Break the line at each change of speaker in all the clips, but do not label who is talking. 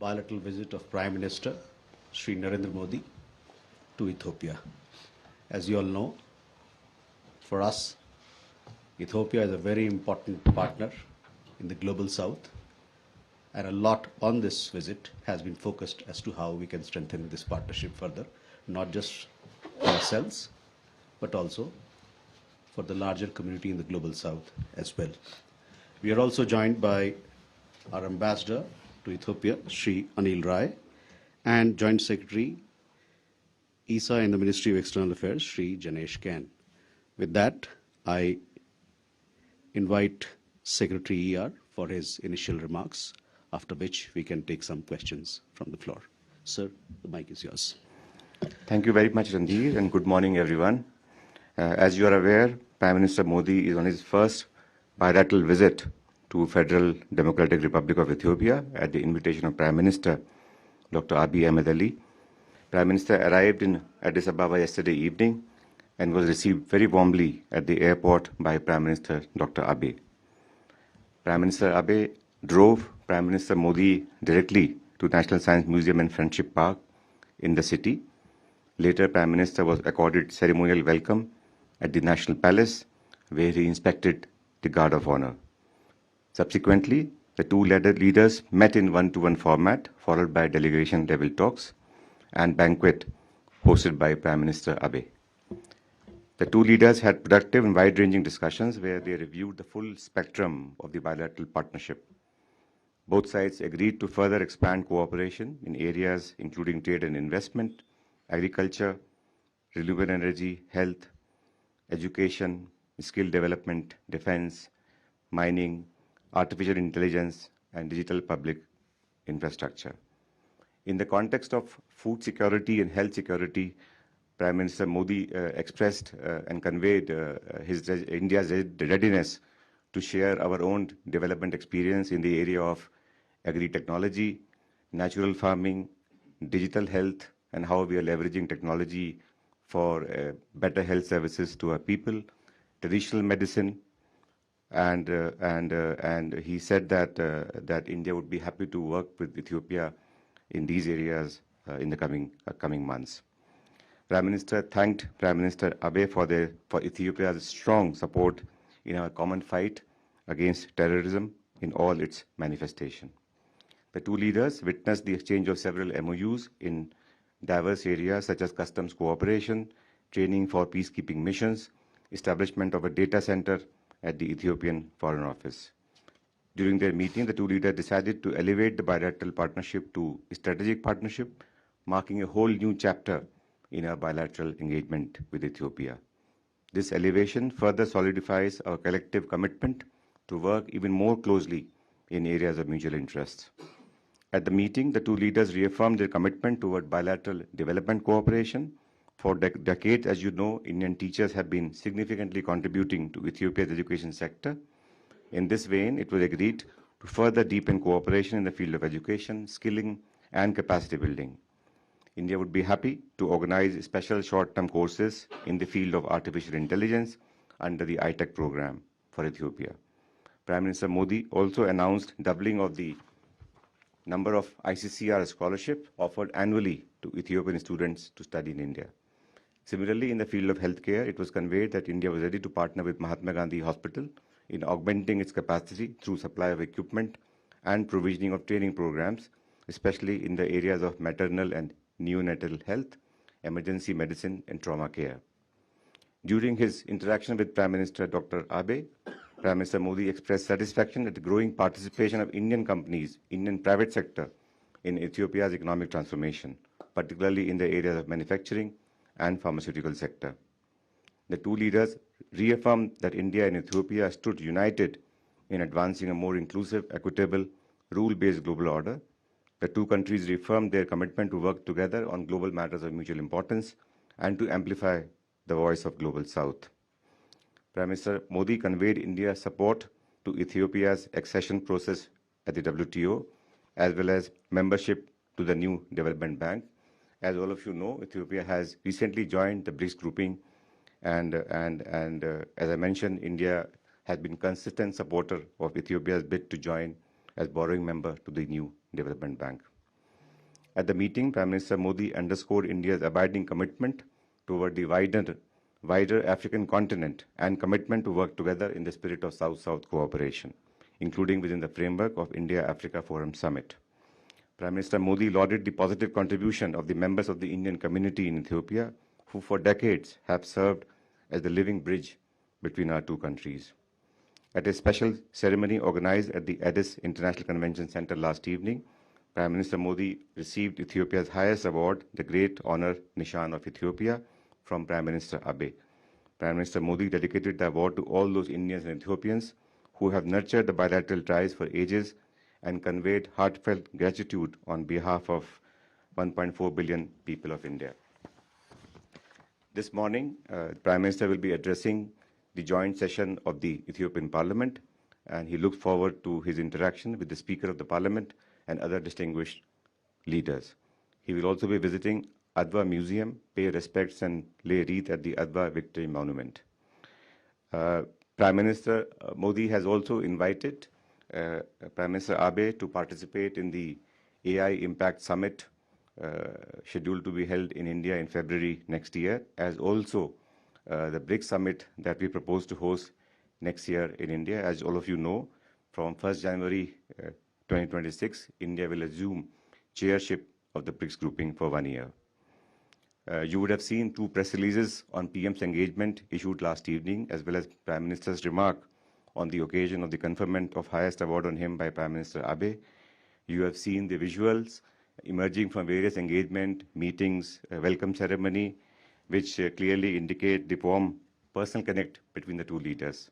bilateral visit of Prime Minister Sri Narendra Modi to Ethiopia. As you all know, for us, Ethiopia is a very important partner in the global south, and a lot on this visit has been focused as to how we can strengthen this partnership further, not just for ourselves, but also for the larger community in the global south as well. We are also joined by our ambassador to Ethiopia, Sri Anil Rai, and Joint Secretary ISA in the Ministry of External Affairs, Sri Janesh Kain. With that, I invite Secretary ER for his initial remarks, after which we can take some questions from the floor. Sir, the mic is yours.
Thank you very much, Randir, and good morning, everyone. As you are aware, Prime Minister Modi is on his first bilateral visit to Federal Democratic Republic of Ethiopia at the invitation of Prime Minister Dr. Abiy Ahmed Ali. Prime Minister arrived in Addis Ababa yesterday evening and was received very warmly at the airport by Prime Minister Dr. Abe. Prime Minister Abe drove Prime Minister Modi directly to National Science Museum and Friendship Park in the city. Later, Prime Minister was accorded ceremonial welcome at the National Palace, where he inspected the Guard of Honor. Subsequently, the two leaders met in one-to-one format, followed by delegation-level talks and banquet hosted by Prime Minister Abe. The two leaders had productive and wide-ranging discussions where they reviewed the full spectrum of the bilateral partnership. Both sides agreed to further expand cooperation in areas including trade and investment, agriculture, renewable energy, health, education, skill development, defense, mining, artificial intelligence, and digital public infrastructure. In the context of food security and health security, Prime Minister Modi expressed and conveyed India's readiness to share our own development experience in the area of agri-technology, natural farming, digital health, and how we are leveraging technology for better health services to our people, traditional medicine, and he said that India would be happy to work with Ethiopia in these areas in the coming months. Prime Minister thanked Prime Minister Abe for Ethiopia's strong support in our common fight against terrorism in all its manifestation. The two leaders witnessed the exchange of several MOUs in diverse areas such as customs cooperation, training for peacekeeping missions, establishment of a data center at the Ethiopian Foreign Office. During their meeting, the two leaders decided to elevate the bilateral partnership to a strategic partnership, marking a whole new chapter in our bilateral engagement with Ethiopia. This elevation further solidifies our collective commitment to work even more closely in areas of mutual interest. At the meeting, the two leaders reaffirmed their commitment toward bilateral development cooperation. For decades, as you know, Indian teachers have been significantly contributing to Ethiopia's education sector. In this vein, it was agreed to further deepen cooperation in the field of education, skilling, and capacity building. India would be happy to organize special short-term courses in the field of artificial intelligence under the ITEC program for Ethiopia. Prime Minister Modi also announced doubling of the number of ICCR scholarships offered annually to Ethiopian students to study in India. Similarly, in the field of healthcare, it was conveyed that India was ready to partner with Mahatma Gandhi Hospital in augmenting its capacity through supply of equipment and provisioning of training programs, especially in the areas of maternal and neonatal health, emergency medicine, and trauma care. During his interaction with Prime Minister Dr. Abe, Prime Minister Modi expressed satisfaction at the growing participation of Indian companies, Indian private sector, in Ethiopia's economic transformation, particularly in the areas of manufacturing and pharmaceutical sector. The two leaders reaffirmed that India and Ethiopia stood united in advancing a more inclusive, equitable, rule-based global order. The two countries reaffirmed their commitment to work together on global matters of mutual importance and to amplify the voice of Global South. Prime Minister Modi conveyed India's support to Ethiopia's accession process at the WTO, as well as membership to the new development bank. As all of you know, Ethiopia has recently joined the BRICS grouping, and as I mentioned, India has been consistent supporter of Ethiopia's bid to join as borrowing member to the new development bank. At the meeting, Prime Minister Modi underscored India's abiding commitment toward the wider African continent and commitment to work together in the spirit of South-South cooperation, including within the framework of India-Africa Forum Summit. Prime Minister Modi lauded the positive contribution of the members of the Indian community in Ethiopia, who for decades have served as the living bridge between our two countries. At a special ceremony organized at the Addis International Convention Center last evening, Prime Minister Modi received Ethiopia's highest award, the Great Honor Nishan of Ethiopia, from Prime Minister Abe. Prime Minister Modi dedicated the award to all those Indians and Ethiopians who have nurtured the bilateral ties for ages and conveyed heartfelt gratitude on behalf of 1.4 billion people of India. This morning, the Prime Minister will be addressing the joint session of the Ethiopian Parliament, and he looks forward to his interaction with the Speaker of the Parliament and other distinguished leaders. He will also be visiting Adwa Museum, pay respects and lay wreath at the Adwa Victory Monument. Prime Minister Modi has also invited Prime Minister Abe to participate in the AI Impact Summit scheduled to be held in India in February next year, as also the BRICS Summit that we propose to host next year in India. As all of you know, from 1st January 2026, India will assume chairship of the BRICS grouping for 1 year. You would have seen two press releases on PM's engagement issued last evening, as well as Prime Minister's remark on the occasion of the conferment of highest award on him by Prime Minister Abe. You have seen the visuals emerging from various engagement, meetings, welcome ceremony, which clearly indicate the warm personal connect between the two leaders.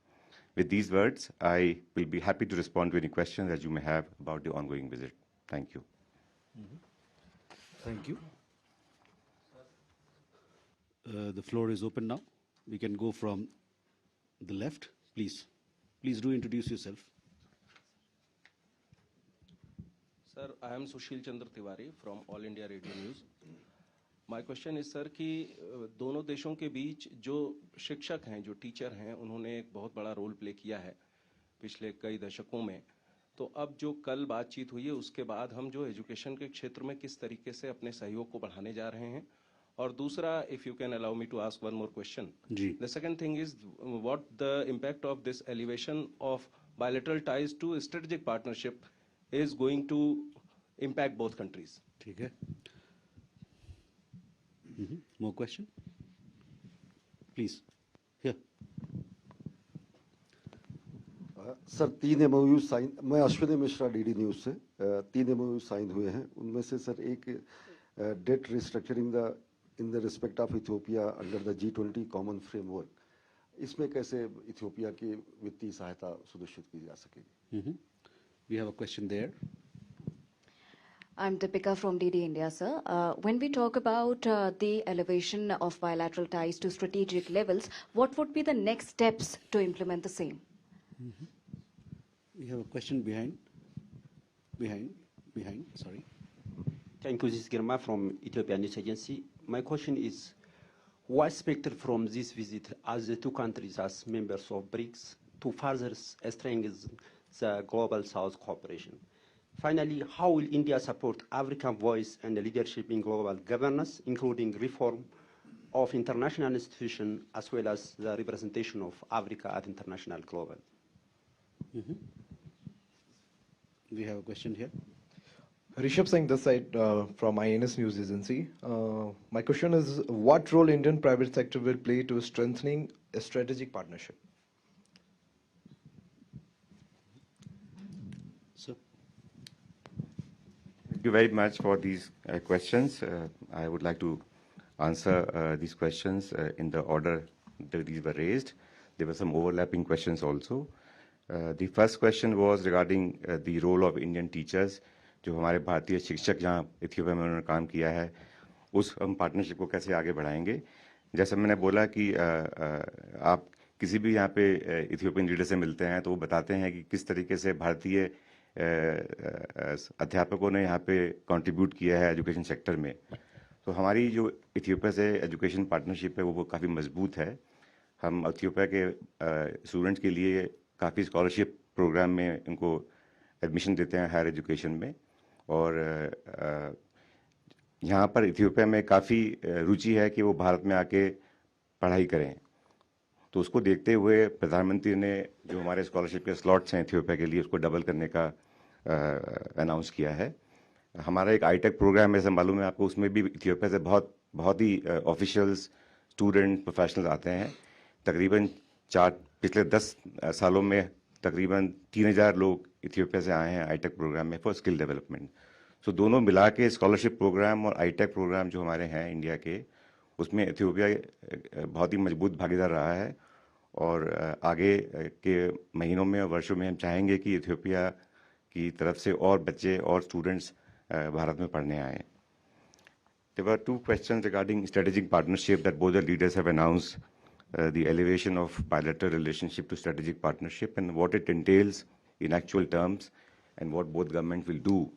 With these words, I will be happy to respond to any questions that you may have about the ongoing visit. Thank you.
Thank you. The floor is open now. We can go from the left, please. Please do introduce yourself.
Sir, I am Sushil Chandra Tiwari from All India Radio News. My question is, sir, कि दोनों देशों के बीच जो शिक्षक हैं, जो teacher हैं, उन्होंने एक बहुत बड़ा रोल प्ले किया है पिछले कई दशकों में. तो अब जो कल बातचीत हुई है, उसके बाद हम जो एजुकेशन के क्षेत्र में किस तरीके से अपने सहयोग को बढ़ाने जा रहे हैं. और दूसरा, if you can allow me to ask one more question.
Ji.
The second thing is what the impact of this elevation of bilateral ties to strategic partnership is going to impact both countries.
ठीक है. More question? Please. Here.
Sir 3 MOU sign, मैं Ashwini Mishra DD news से, 3 MOU sign हुए हैं. उनमें से sir एक debt restructuring the in the respect of Ethiopia under the G20 common framework. इसमें कैसे इथियोपिया की वित्तीय सहायता सुनिश्चित की जा सकेगी?
We have a question there.
I'm Deepika from DD India, sir. When we talk about the elevation of bilateral ties to strategic levels, what would be the next steps to implement the same?
We have a question behind. Sorry.
Thank you. This is Girma from Ethiopian News Agency. My question is, what expected from this visit as the two countries as members of BRICS to further strengthen the Global South cooperation? Finally, how will India support African voice and leadership in global governance, including reform of international institutions as well as the representation of Africa at international global?
We have a question here.
Rishabh Singh this side from INS News Agency. My question is, what role Indian private sector will play to strengthening a strategic partnership?
Sir.
Thank you very much for these questions. I would like to answer these questions in the order that these were raised. There were some overlapping questions also. The first question was regarding the role of Indian teachers. जो हमारे भारतीय शिक्षक जहाँ Ethiopia में उन्होंने काम किया है, उस हम पार्टनरशिप को कैसे आगे बढ़ाएंगे. जैसा मैंने बोला कि आप किसी भी यहाँ पे इथियोपियन लीडर से मिलते हैं तो वो बताते हैं कि किस तरीके से भारतीय अध्यापकों ने यहाँ पे कंट्रीब्यूट किया है एजुकेशन सेक्टर में. तो हमारी जो इथियोपिया से एजुकेशन पार्टनरशिप है वो काफ़ी मजबूत है. हम इथियोपिया के स्टूडेंट्स के लिए काफ़ी स्कॉलरशिप प्रोग्राम में उनको एडमिशन देते हैं हायर एजुकेशन में. और यहाँ पर इथियोपिया में काफ़ी रुचि है कि वो भारत में आके पढ़ाई करें। तो उसको देखते हुए प्रधानमंत्री ने जो हमारे स्कॉलरशिप के स्लॉट्स हैं इथियोपिया के लिए उसको डबल करने का अनाउंस किया है। हमारा एक आईटेक प्रोग्राम है, ऐसा मालूम है आपको, उसमें भी इथियोपिया से बहुत ही ऑफिशियल्स, स्टूडेंट, प्रोफेशनल्स आते हैं। तकरीबन पिछले 10 सालों में तकरीबन 3000 लोग इथियोपिया से आए हैं आईटेक प्रोग्राम में फॉर स्किल डेवलपमेंट। सो दोनों मिला के स्कॉलरशिप प्रोग्राम और आईटेक प्रोग्राम जो हमारे हैं इंडिया के, उसमें इथियोपिया बहुत ही मजबूत भागीदार रहा है। और आगे के महीनों में और वर्षों में हम चाहेंगे कि इथियोपिया की तरफ से और बच्चे और स्टूडेंट्स भारत में पढ़ने आए। There were two questions regarding strategic partnership that both the leaders have announced, the elevation of bilateral relationship to strategic partnership and what it entails in actual terms and what both governments will do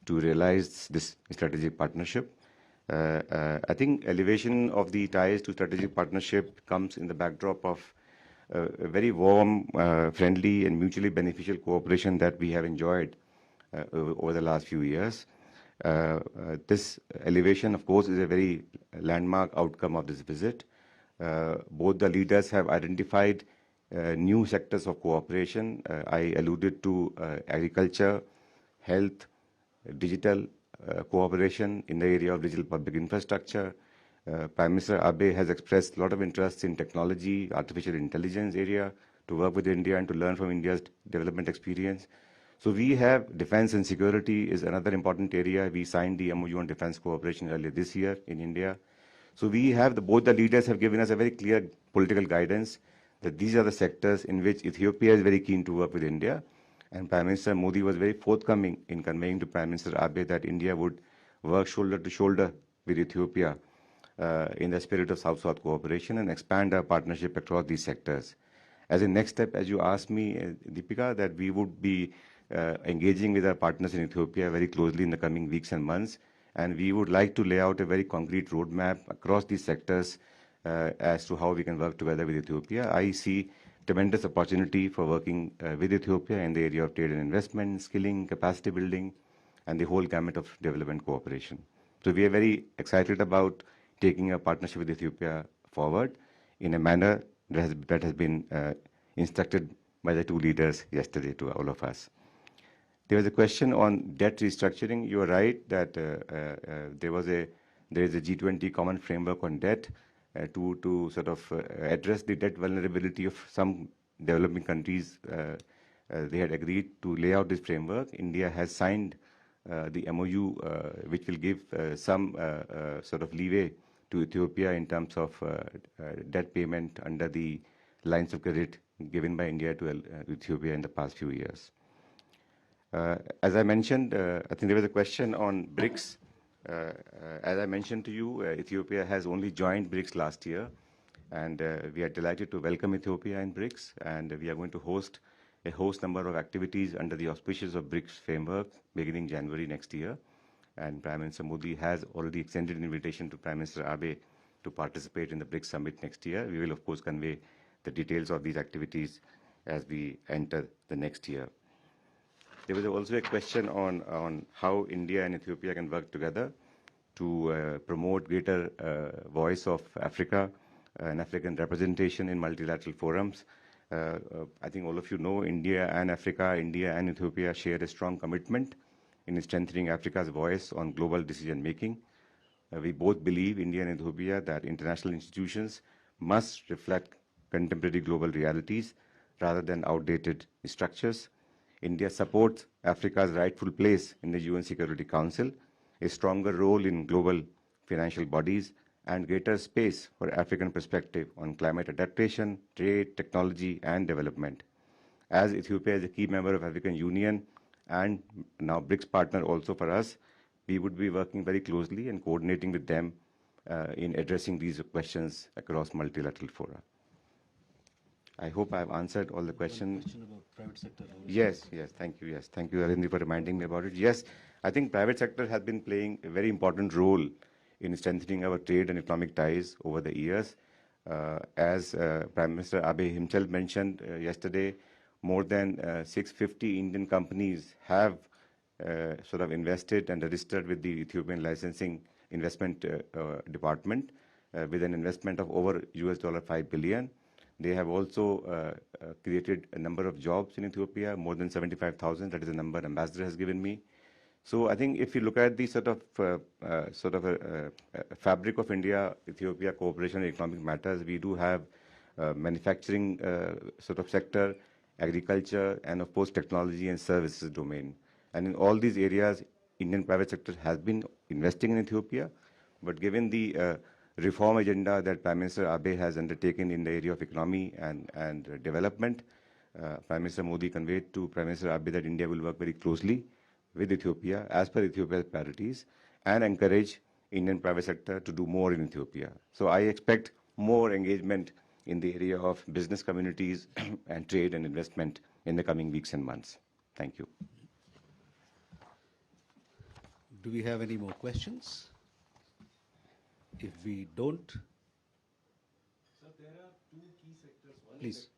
to realize this strategic partnership. I think elevation of the ties to strategic partnership comes in the backdrop of a very warm, friendly and mutually beneficial cooperation that we have enjoyed over the last few years. This elevation, of course, is a very landmark outcome of this visit. Both the leaders have identified new sectors of cooperation. I alluded to agriculture, health, digital cooperation in the area of digital public infrastructure. Prime Minister Abe has expressed a lot of interest in technology, artificial intelligence area, to work with India and to learn from India's development experience. So we have defense and security is another important area. We signed the MOU on defense cooperation earlier this year in India. So we have, both the leaders have given us a very clear political guidance that these are the sectors in which Ethiopia is very keen to work with India. And Prime Minister Modi was very forthcoming in conveying to Prime Minister Abe that India would work shoulder to shoulder with Ethiopia in the spirit of South-South cooperation and expand our partnership across these sectors. As a next step, as you asked me, Deepika, that we would be engaging with our partners in Ethiopia very closely in the coming weeks and months. And we would like to lay out a very concrete roadmap across these sectors as to how we can work together with Ethiopia. I see tremendous opportunity for working with Ethiopia in the area of trade and investment, skilling, capacity building, and the whole gamut of development cooperation. So we are very excited about taking a partnership with Ethiopia forward in a manner that has been instructed by the two leaders yesterday to all of us. There was a question on debt restructuring. You are right that there is a G20 common framework on debt to sort of address the debt vulnerability of some developing countries. They had agreed to lay out this framework. India has signed the MOU, which will give some sort of leeway to Ethiopia in terms of debt payment under the lines of credit given by India to Ethiopia in the past few years. As I mentioned, I think there was a question on BRICS. As I mentioned to you, Ethiopia has only joined BRICS last year, and we are delighted to welcome Ethiopia in BRICS, and we are going to host a host number of activities under the auspices of BRICS framework beginning January next year. And Prime Minister Modi has already extended an invitation to Prime Minister Abe to participate in the BRICS summit next year. We will, of course, convey the details of these activities as we enter the next year. There was also a question on how India and Ethiopia can work together to promote greater voice of Africa and African representation in multilateral forums. I think all of you know India and Africa, India and Ethiopia share a strong commitment in strengthening Africa's voice on global decision making. We both believe, India and Ethiopia, that international institutions must reflect contemporary global realities rather than outdated structures. India supports Africa's rightful place in the UN Security Council, a stronger role in global financial bodies, and greater space for African perspective on climate adaptation, trade, technology, and development. As Ethiopia is a key member of African Union and now BRICS partner also for us, we would be working very closely and coordinating with them in addressing these questions across multilateral fora. I hope I have answered all the questions.
Question about private sector role.
Yes, thank you. Yes, thank you, Arindri, for reminding me about it. Yes, I think private sector has been playing a very important role in strengthening our trade and economic ties over the years. As Prime Minister Abe himself mentioned yesterday, more than 650 Indian companies have sort of invested and registered with the Ethiopian licensing investment department with an investment of over $5 billion. They have also created a number of jobs in Ethiopia, more than 75,000. That is the number ambassador has given me. So I think if you look at the sort of fabric of India-Ethiopia cooperation in economic matters, we do have manufacturing sort of sector, agriculture, and of course technology and services domain. And in all these areas, Indian private sector has been investing in Ethiopia, but given the reform agenda that Prime Minister Abe has undertaken in the area of economy and development, Prime Minister Modi conveyed to Prime Minister Abe that India will work very closely with Ethiopia as per Ethiopia's priorities and encourage Indian private sector to do more in Ethiopia. So I expect more engagement in the area of business communities and trade and investment in the coming weeks and months. Thank you.
Do we have any more questions? If we don't,
Sir, there are two key sectors.
please.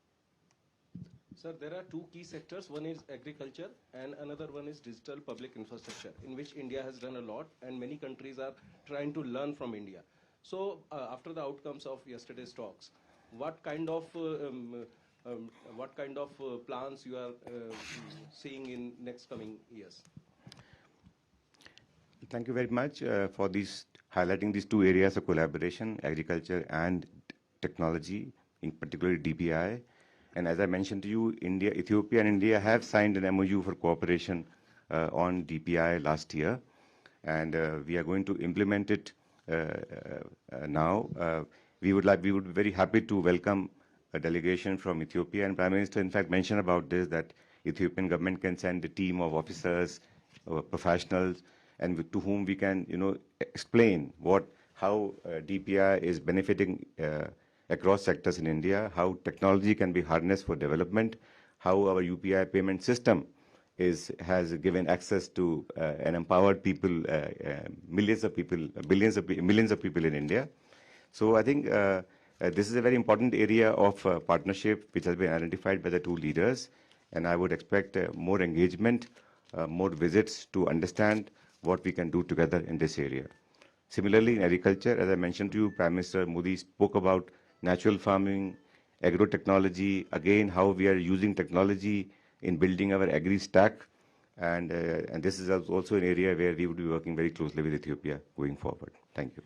Sir, there are two key sectors. One is agriculture and another one is digital public infrastructure, in which India has done a lot and many countries are trying to learn from India. So after the outcomes of yesterday's talks, what kind of plans you are seeing in next coming years?
Thank you very much for highlighting these two areas of collaboration, agriculture and technology, in particular DPI. And as I mentioned to you, Ethiopia and India have signed an MOU for cooperation on DPI last year, and we are going to implement it now. We would be very happy to welcome a delegation from Ethiopia, and Prime Minister in fact mentioned about this, that Ethiopian government can send a team of officers, professionals, and to whom we can, explain how DPI is benefiting across sectors in India, how technology can be harnessed for development, how our UPI payment system has given access to and empowered people, millions of people in India. So I think this is a very important area of partnership which has been identified by the two leaders, and I would expect more engagement, more visits to understand what we can do together in this area. Similarly, in agriculture, as I mentioned to you, Prime Minister Modi spoke about natural farming, agro-technology, again, how we are using technology in building our agri-stack, and this is also an area where we would be working very closely with Ethiopia going forward. Thank you.